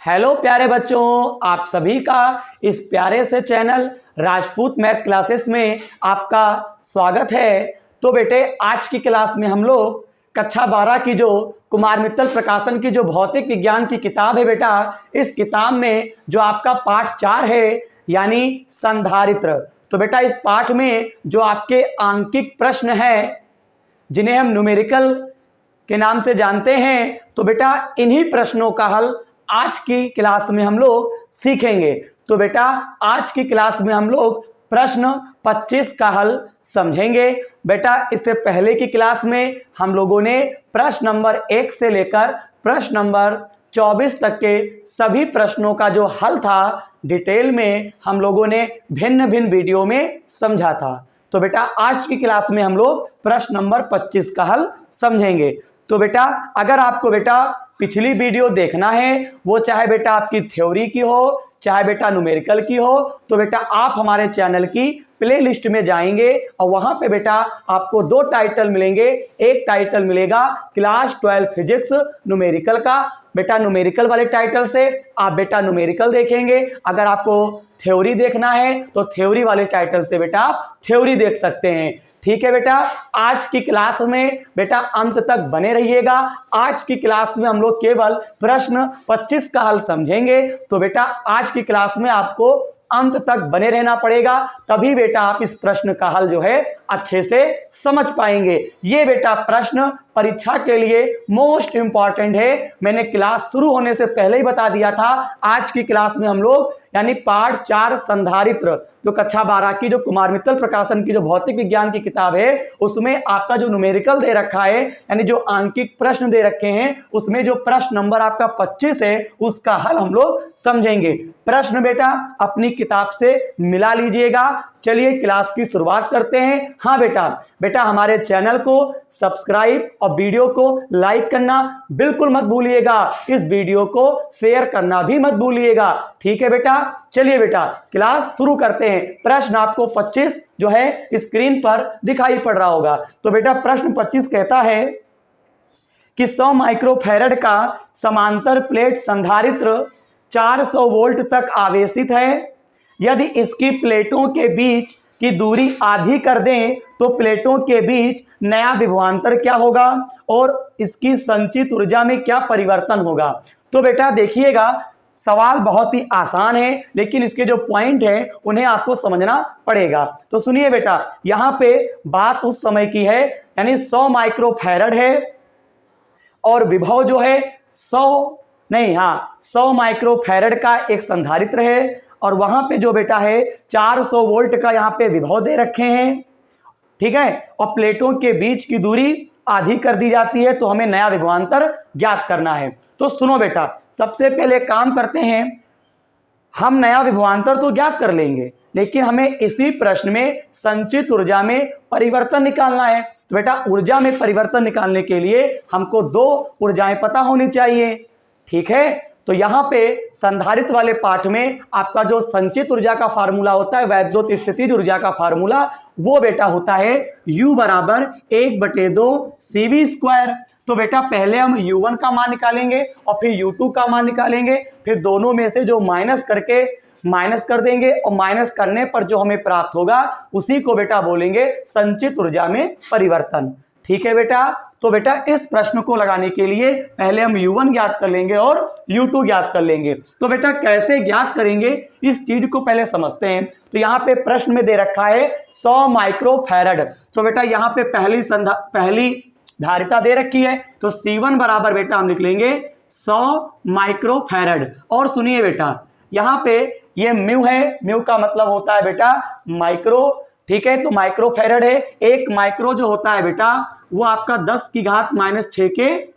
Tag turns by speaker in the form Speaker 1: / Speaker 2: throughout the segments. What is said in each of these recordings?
Speaker 1: Hello प्यारे बच्चों, आप सभी का इस प्यारे से चैनल राजपूत मैथ क्लासेस में आपका स्वागत है। तो बेटे, आज की क्लास में हम लोग कक्षा 12 की जो कुमार मित्तल प्रकाशन की जो भौतिक विज्ञान की किताब है बेटा, इस किताब में जो आपका पाठ 4 है यानी संधारित्र। तो बेटा, इस पाठ में जो आपके आंकिक प्रश्न है जिन्हें हम न्यूमेरिकल के नाम से जानते हैं, तो बेटा इन्हीं प्रश्नों का हल आज की क्लास में हम लोग सीखेंगे। तो बेटा, आज की क्लास में हम लोग प्रश्न 25 का हल समझेंगे। बेटा, इससे पहले की क्लास में हम लोगों ने प्रश्न नंबर 1 से लेकर प्रश्न नंबर 24 तक के सभी प्रश्नों का जो हल था डिटेल में हम लोगों ने भिन्न भिन्न वीडियो में समझा था। तो बेटा, आज की क्लास में हम लोग प्रश्न नंबर 25 का हल समझेंगे। तो बेटा, अगर आपको बेटा पिछली वीडियो देखना है, वो चाहे बेटा आपकी थ्योरी की हो चाहे बेटा न्यूमेरिकल की हो, तो बेटा आप हमारे चैनल की प्लेलिस्ट में जाएंगे और वहां पे बेटा आपको 2 टाइटल मिलेंगे। एक टाइटल मिलेगा क्लास 12 फिजिक्स न्यूमेरिकल का, बेटा न्यूमेरिकल वाले टाइटल से आप बेटा न्यूमेरिकल देखेंगे। अगर आपको थ्योरी देखना है तो थ्योरी वाले टाइटल से बेटा आप थ्योरी देख सकते हैं। ठीक है बेटा, आज की क्लास में बेटा अंत तक बने रहिएगा। आज की क्लास में हम लोग केवल प्रश्न 25 का हल समझेंगे। तो बेटा आज की क्लास में आपको अंत तक बने रहना पड़ेगा, तभी बेटा आप इस प्रश्न का हल जो है अच्छे से समझ पाएंगे। ये बेटा प्रश्न परीक्षा के लिए मोस्ट इंपॉर्टेंट है। मैंने क्लास शुरू होने से पहले ही बता दिया था। आज की क्लास में हम लोग यानी पाठ 4 संधारित्र जो कक्षा 12 की जो कुमार मित्तल प्रकाशन की जो भौतिक विज्ञान की किताब है, उसमें आपका जो न्यूमेरिकल दे रखा है यानी जो आंकिक प्रश्न दे रखे हैं, उसमें जो प्रश्न नंबर आपका 25 है उसका हल हम लोग समझेंगे। प्रश्न बेटा अपनी किताब से मिला लीजिएगा। चलिए क्लास की शुरुआत करते हैं। हाँ बेटा हमारे चैनल को सब्सक्राइब और वीडियो को लाइक करना बिल्कुल मत भूलिएगा। इस वीडियो को शेयर करना भी मत भूलिएगा। ठीक है बेटा, चलिए बेटा क्लास शुरू करते हैं। प्रश्न आपको 25 जो है स्क्रीन पर दिखाई पड़ रहा होगा। तो बेटा प्रश्न 25 कहता है कि 100 माइक्रोफैरड का समांतर प्लेट संधारित्र 400 वोल्ट तक आवेशित है। यदि इसकी प्लेटों के बीच की दूरी आधी कर दें तो प्लेटों के बीच नया विभवांतर क्या होगा और इसकी संचित ऊर्जा में क्या परिवर्तन होगा। तो बेटा देखिएगा, सवाल बहुत ही आसान है, लेकिन इसके जो पॉइंट है उन्हें आपको समझना पड़ेगा। तो सुनिए बेटा, यहाँ पे बात उस समय की है यानी 100 माइक्रोफैरड है और विभव जो है 100 माइक्रोफैरड का एक संधारित्र है और वहां पे जो बेटा है 400 वोल्ट का यहाँ पे विभव दे रखे हैं। ठीक है, और प्लेटों के बीच की दूरी आधी कर दी जाती है, तो हमें नया विभवांतर ज्ञात करना है। तो सुनो बेटा, सबसे पहले काम करते हैं, हम नया विभवांतर तो ज्ञात कर लेंगे, लेकिन हमें इसी प्रश्न में संचित ऊर्जा में परिवर्तन निकालना है। तो बेटा ऊर्जा में परिवर्तन निकालने के लिए हमको 2 ऊर्जाएं पता होनी चाहिए। ठीक है, तो यहाँ पे संधारित्र वाले पाठ में आपका जो संचित ऊर्जा का फार्मूला होता है, वैद्युत स्थितिज ऊर्जा का फार्मूला, वो बेटा होता है U बराबर 1/2 CV²। तो बेटा पहले हम U1 का मान निकालेंगे और फिर U2 का मान निकालेंगे, फिर दोनों में से जो माइनस कर देंगे और माइनस करने पर जो हमें प्राप्त होगा उसी को बेटा बोलेंगे संचित ऊर्जा में परिवर्तन। ठीक है बेटा, तो बेटा इस प्रश्न को लगाने के लिए पहले हम U1 ज्ञात कर लेंगे और U2 ज्ञात कर लेंगे। तो बेटा कैसे ज्ञात करेंगे इस चीज को पहले समझते हैं। तो यहाँ पे प्रश्न में दे रखा है 100 माइक्रोफैरड। तो बेटा यहाँ पे पहली धारिता दे रखी है, तो C1 बराबर बेटा हम लिख लेंगे 100 माइक्रोफैरड। और सुनिए बेटा, यहाँ पे ये म्यू है, म्यू का मतलब होता है बेटा माइक्रो। ठीक है, तो माइक्रोफैरड है। 1 माइक्रो जो होता है बेटा वो आपका 10⁻⁻6 के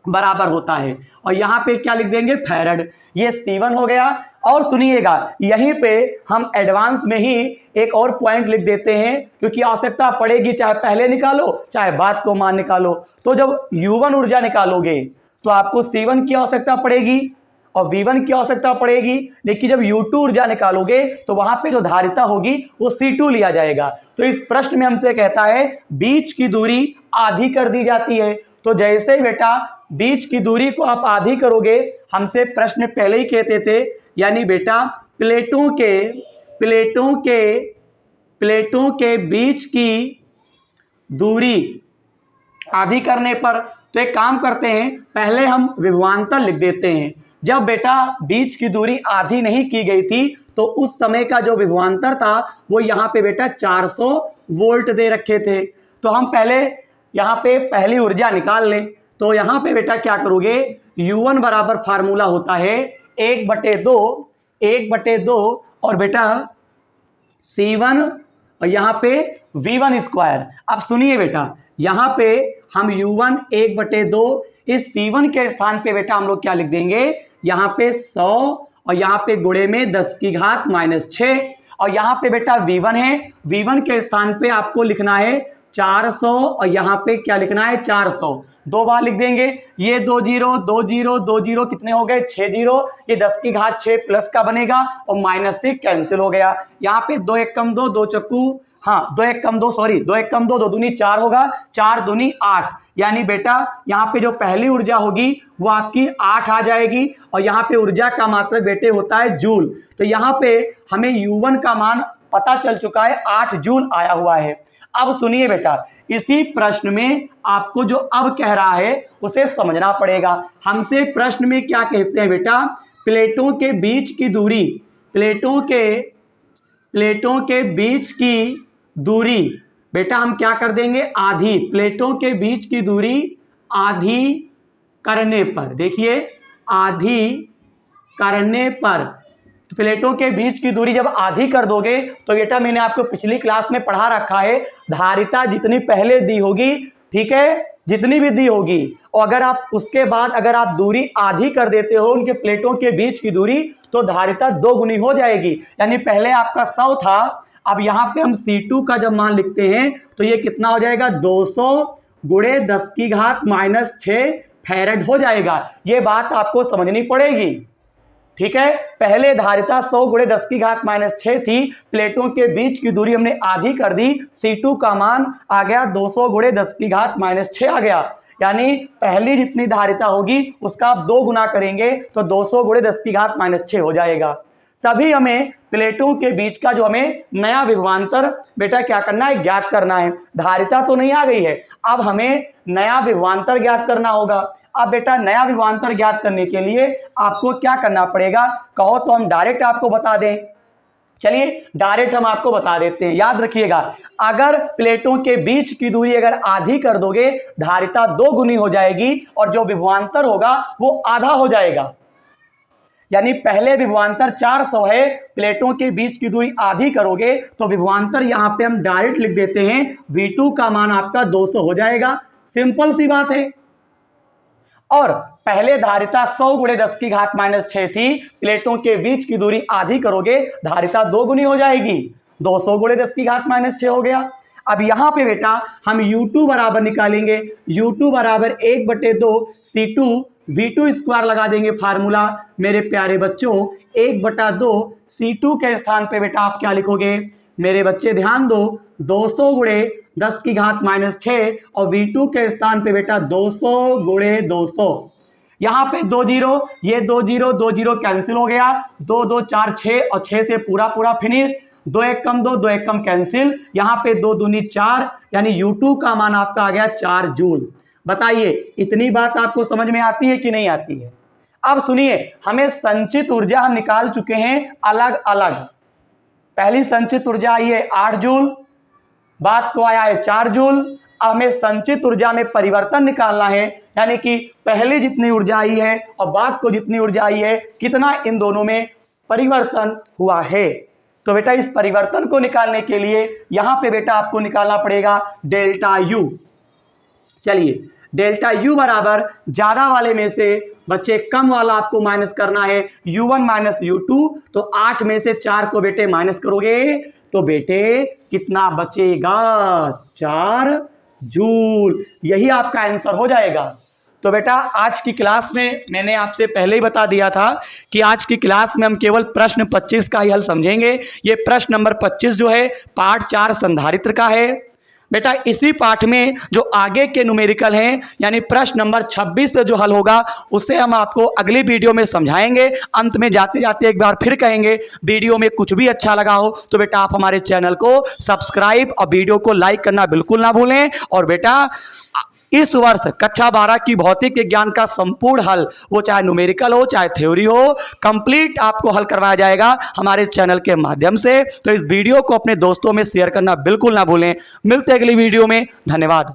Speaker 1: बराबर होता है। और यहाँ पे क्या लिख देंगे, फैरड। ये C1 हो गया। और सुनिएगा, यहीं पे हम एडवांस में ही एक और पॉइंट लिख देते हैं, क्योंकि आवश्यकता पड़ेगी, चाहे पहले निकालो चाहे बाद को मान निकालो। तो जब U1 ऊर्जा निकालोगे तो आपको C1 की आवश्यकता पड़ेगी और V1 की आवश्यकता पड़ेगी, लेकिन जब U2 ऊर्जा निकालोगे तो वहां पे जो धारिता होगी वो C2 लिया जाएगा। तो इस प्रश्न में हमसे कहता है बीच की दूरी आधी कर दी जाती है। तो जैसे ही बेटा बीच की दूरी को आप आधी करोगे, हमसे प्रश्न पहले ही कहते थे, यानी बेटा प्लेटों के बीच की दूरी आधी करने पर, तो एक काम करते हैं, पहले हम विभवांतर लिख देते हैं। जब बेटा बीच की दूरी आधी नहीं की गई थी तो उस समय का जो विभवांतर था वो यहाँ पे बेटा 400 वोल्ट दे रखे थे। तो हम पहले यहाँ पे पहली ऊर्जा निकाल लें। तो यहाँ पे बेटा क्या करोगे, U1 बराबर फार्मूला होता है 1/2 और बेटा C1 और यहाँ पे V1 स्क्वायर। अब सुनिए बेटा, यहाँ पे हम U1 1/2, इस C1 के स्थान पे बेटा हम लोग क्या लिख देंगे, यहाँ पे 100 और यहाँ पे गुणे में 10 की घात -6, और यहाँ पे बेटा V1 है, V1 के स्थान पे आपको लिखना है 400 और यहाँ पे क्या लिखना है 400, 2 बार लिख देंगे। ये 2 0 2 0 2 0 कितने हो गए 6 0, ये 10 की घात 6 प्लस का बनेगा और माइनस से कैंसिल हो गया। यहाँ पे 2 1 कम 2, 2 चक्कू, हाँ 2 1 कम 2, सॉरी 2 1 कम 2, 2 दूनी 4 होगा, 4 दूनी 8, यानी बेटा यहाँ पे जो पहली ऊर्जा होगी वो आपकी 8 आ जाएगी। और यहाँ पे ऊर्जा का मात्रक बेटे होता है जूल। तो यहाँ पे हमें U1 का मान पता चल चुका है, 8 जूल आया हुआ है। अब सुनिए बेटा, इसी प्रश्न में आपको जो अब कह रहा है उसे समझना पड़ेगा। हमसे प्रश्न में क्या कहते हैं बेटा, प्लेटों के बीच की दूरी, प्लेटों के बीच की दूरी बेटा हम क्या कर देंगे, आधी। प्लेटों के बीच की दूरी आधी करने पर, देखिए आधी करने पर, प्लेटों के बीच की दूरी जब आधी कर दोगे तो बेटा मैंने आपको पिछली क्लास में पढ़ा रखा है, धारिता जितनी पहले दी होगी, ठीक है, जितनी भी दी होगी, और अगर आप उसके बाद अगर आप दूरी आधी कर देते हो उनके प्लेटों के बीच की दूरी, तो धारिता 2 गुनी हो जाएगी। यानी पहले आपका 100 था, अब यहाँ पे हम C2 का जब मान लिखते हैं तो ये कितना हो जाएगा, 200 गुणे 10 की घात -6 फैरेड हो जाएगा। ये बात आपको समझनी पड़ेगी, ठीक है। पहले धारिता 100 गुणे 10 की घात -6 थी, प्लेटों के बीच की दूरी हमने आधी कर दी, C2 का मान आ गया 200 गुणे 10 की घात -6 आ गया। यानी पहली जितनी धारिता होगी उसका आप 2 गुना करेंगे तो 200 गुणे 10 की घात -6 हो जाएगा। तभी हमें प्लेटों के बीच का जो हमें नया विभवांतर बेटा क्या करना है, ज्ञात करना है। धारिता तो नहीं आ गई है, अब हमें नया विभवांतर ज्ञात करना होगा। अब बेटा नया विभवांतर ज्ञात करने के लिए आपको क्या करना पड़ेगा, कहो तो हम डायरेक्ट आपको बता दें। चलिए डायरेक्ट हम आपको बता देते हैं। याद रखिएगा, अगर प्लेटों के बीच की दूरी अगर आधी कर दोगे, धारिता 2 गुनी हो जाएगी और जो विभवांतर होगा वो आधा हो जाएगा। यानी पहले विभवांतर 400 है, प्लेटों के बीच की दूरी आधी करोगे तो विभवांतर यहां पे हम डायरेक्ट लिख देते हैं, V2 का मान आपका 200 हो जाएगा। सिंपल सी बात है। और पहले धारिता 100 गुणे 10 की घात -6 थी, प्लेटों के बीच की दूरी आधी करोगे, धारिता 2 गुनी हो जाएगी, 200 गुणे 10 की घात -6 हो गया। अब यहां पे बेटा हम U2 बराबर निकालेंगे, U2 बराबर 1/2 C2 V2 स्क्वायर लगा देंगे फार्मूला। मेरे प्यारे बच्चों 1/2 C2 के स्थान पे बेटा आप क्या लिखोगे, मेरे बच्चे ध्यान दो, 200 गुणे 10 की घात -6 और V2 के स्थान पे बेटा 200 गुणे 200। यहाँ पे 2 0, ये 2 0 2 0 कैंसिल हो गया, 2 2 4 6 और 6 से पूरा फिनिश, 2 1 कम 2 2 1 कम कैंसिल, यहाँ पे 2 दूनी 4, यानी U2 का मान आपका आ गया 4 जूल। बताइए इतनी बात आपको समझ में आती है कि नहीं आती है। अब सुनिए, हमें संचित ऊर्जा हम निकाल चुके हैं अलग अलग। पहली संचित ऊर्जा आई है 8 जूल, बाद को आया है 4 जूल। अब हमें संचित ऊर्जा में परिवर्तन निकालना है, यानी कि पहले जितनी ऊर्जा आई है और बाद को जितनी ऊर्जा आई है, कितना इन दोनों में परिवर्तन हुआ है। तो बेटा इस परिवर्तन को निकालने के लिए यहां पे बेटा आपको निकालना पड़ेगा डेल्टा U। चलिए डेल्टा U बराबर ज्यादा वाले में से बच्चे कम वाला आपको माइनस करना है, U1 माइनस U2। तो 8 में से 4 को बेटे माइनस करोगे तो बेटे कितना बचेगा, 4 जूल। यही आपका आंसर हो जाएगा। तो बेटा आज की क्लास में मैंने आपसे पहले ही बता दिया था कि आज की क्लास में हम केवल प्रश्न 25 का ही हल समझेंगे। ये प्रश्न नंबर 25 जो है पार्ट 4 संधारित्र का है। बेटा इसी पाठ में जो आगे के न्यूमेरिकल हैं यानी प्रश्न नंबर 26 से जो हल होगा उससे हम आपको अगली वीडियो में समझाएंगे। अंत में जाते जाते एक बार फिर कहेंगे, वीडियो में कुछ भी अच्छा लगा हो तो बेटा आप हमारे चैनल को सब्सक्राइब और वीडियो को लाइक करना बिल्कुल ना भूलें। और बेटा इस वर्ष कक्षा 12 की भौतिक विज्ञान का संपूर्ण हल, वो चाहे न्यूमेरिकल हो चाहे थ्योरी हो, कंप्लीट आपको हल करवाया जाएगा हमारे चैनल के माध्यम से। तो इस वीडियो को अपने दोस्तों में शेयर करना बिल्कुल ना भूलें। मिलते हैं अगली वीडियो में। धन्यवाद।